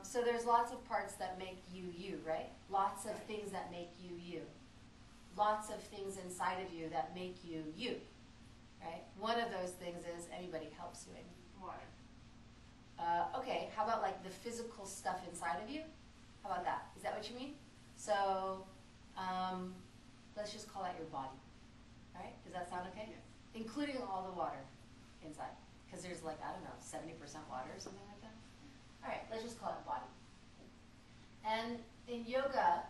So there's lots of parts that make you you, right? Lots of things that make you you. Lots of things inside of you that make you you, right? One of those things is, anybody help Sue? Water. Okay, how about like the physical stuff inside of you? How about that? Is that what you mean? So let's just call that your body, right? Does that sound okay? Yes. Including all the water inside. Because there's like, I don't know, 70% water or something like that. All right, let's just call it body. And in yoga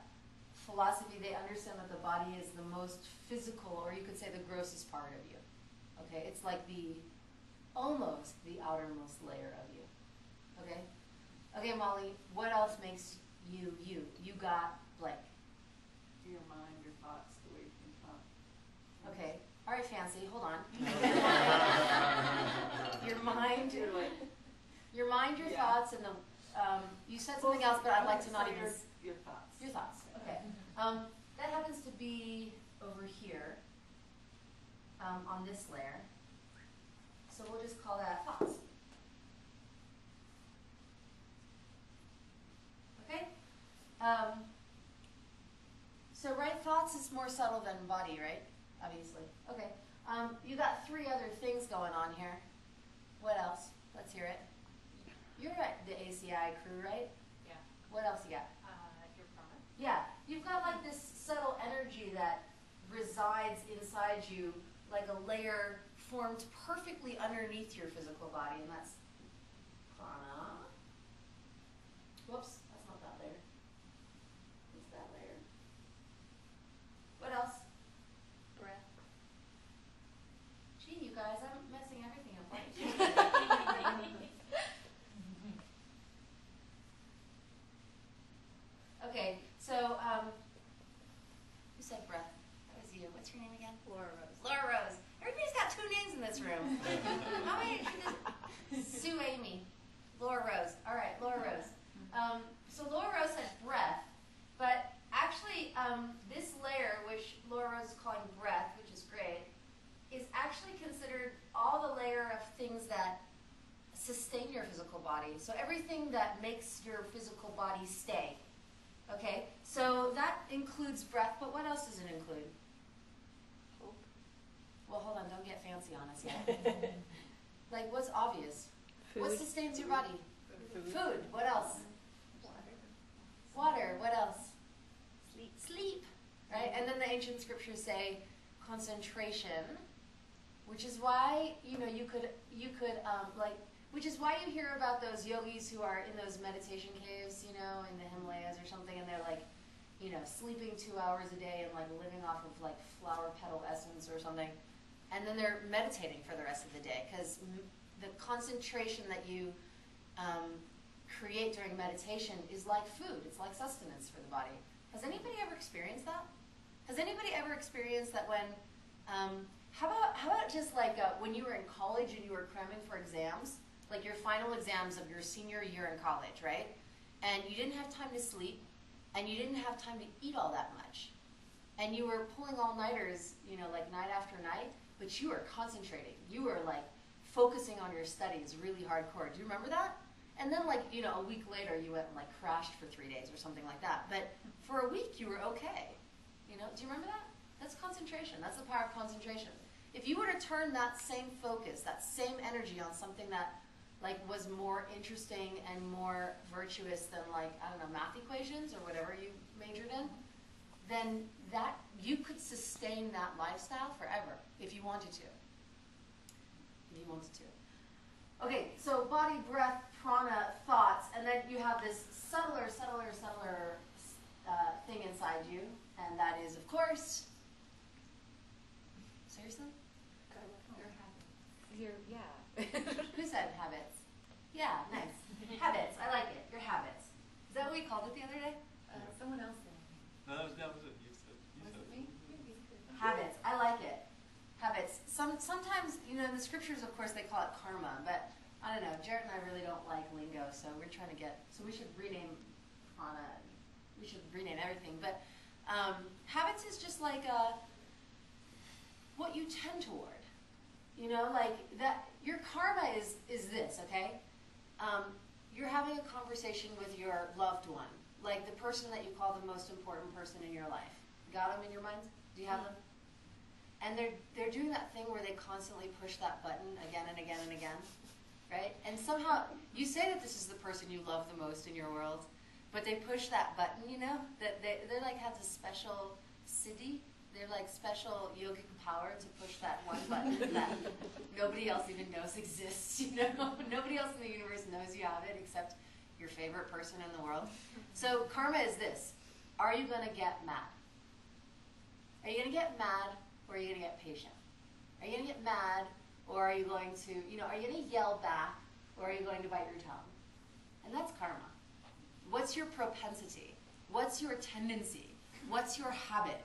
philosophy, they understand that the body is the most physical, or you could say the grossest part of you. Okay, it's like almost the outermost layer of you. Okay? Okay, Molly, what else makes you you? You got blank. Your mind, your thoughts, the way you can talk. Okay. All right, Fancy, hold on. Your mind, your Yeah. thoughts, and the, you said something else, but I'd like to not even... Your thoughts. Your thoughts, okay. That happens to be over here, on this layer. So we'll just call that thoughts. Okay? So right, thoughts is more subtle than body, right? Obviously. Okay. You got 3 other things going on here. What else? Let's hear it. You're at the ACI crew, right? Yeah. What else you got? Your prana. Yeah. You've got like this subtle energy that resides inside you, like a layer formed perfectly underneath your physical body, and that's prana. Whoops, that's not that layer. It's that layer. What else? Breath. Gee, you guys, I'm messing everything up. Okay, so, who said breath? That was you. What's your name again? Laura Rose. Laura Rose. Everybody's got 2 names in this room. How many? Sue Amy. Laura Rose. All right, Laura Rose. So Laura Rose said breath, but actually this layer, which Laura Rose is calling breath, which is great, is actually considered all the layer of things that sustain your physical body. So everything that makes your physical body stay. Okay, so that includes breath, but what else does it include? Hope. Well, hold on, don't get fancy on us yet. Like, what's obvious? Food. What sustains your body? Food. Food. What else? Water. Water. What else? Sleep. Sleep. Right? And then the ancient scriptures say concentration, which is why, you know, you could which is why you hear about those yogis who are in those meditation caves, you know, in the Himalayas or something, and they're like, you know, sleeping 2 hours a day and like living off of like flower petal essence or something, and then they're meditating for the rest of the day, because the concentration that you create during meditation is like food. It's like sustenance for the body. Has anybody ever experienced that? Has anybody ever experienced that when, how about just like when you were in college and you were cramming for exams, like your final exams of your senior year in college, right? And you didn't have time to sleep, and you didn't have time to eat all that much. And you were pulling all-nighters, you know, like night after night, but you were concentrating. You were like focusing on your studies really hardcore. Do you remember that? And then like, you know, a week later you went and like crashed for 3 days or something like that. But for a week you were okay. You know, do you remember that? That's concentration. That's the power of concentration. If you were to turn that same focus, that same energy on something that like was more interesting and more virtuous than like, I don't know, math equations or whatever you majored in, then that you could sustain that lifestyle forever if you wanted to. If you wanted to. Okay, so body, breath, prana, thoughts, and then you have this subtler thing inside you, and that is, of course, seriously? Your habits. Yeah. Who said habits? Yeah, nice. Habits, I like it. Your habits. Is that what we called it the other day? Someone else said. No, that was it. You said. Was it me? Habits, I like it. Habits. Sometimes, you know, in the scriptures, of course, they call it karma, but I don't know. Jared and I really don't like lingo, so we're trying to so we should rename prana. We should rename everything. But habits is just like what you tend toward. You know, like that. Your karma is this, okay? you're having a conversation with your loved one, like the person that you call the most important person in your life. Got them in your mind? Do you have them? And they're doing that thing where they constantly push that button again and again and again, right? And somehow you say that this is the person you love the most in your world, but they push that button, you know, that they're like have this special siddhi. They're like special yogic power to push that one button that nobody else even knows exists, you know? Nobody else in the universe knows you have it except your favorite person in the world. So karma is this. Are you going to get mad? Are you going to get mad or are you going to get patient? Are you going to get mad or are you going to, you know, are you going to yell back or are you going to bite your tongue? And that's karma. What's your propensity? What's your tendency? What's your habit?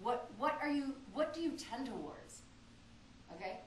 What do you tend towards? Okay?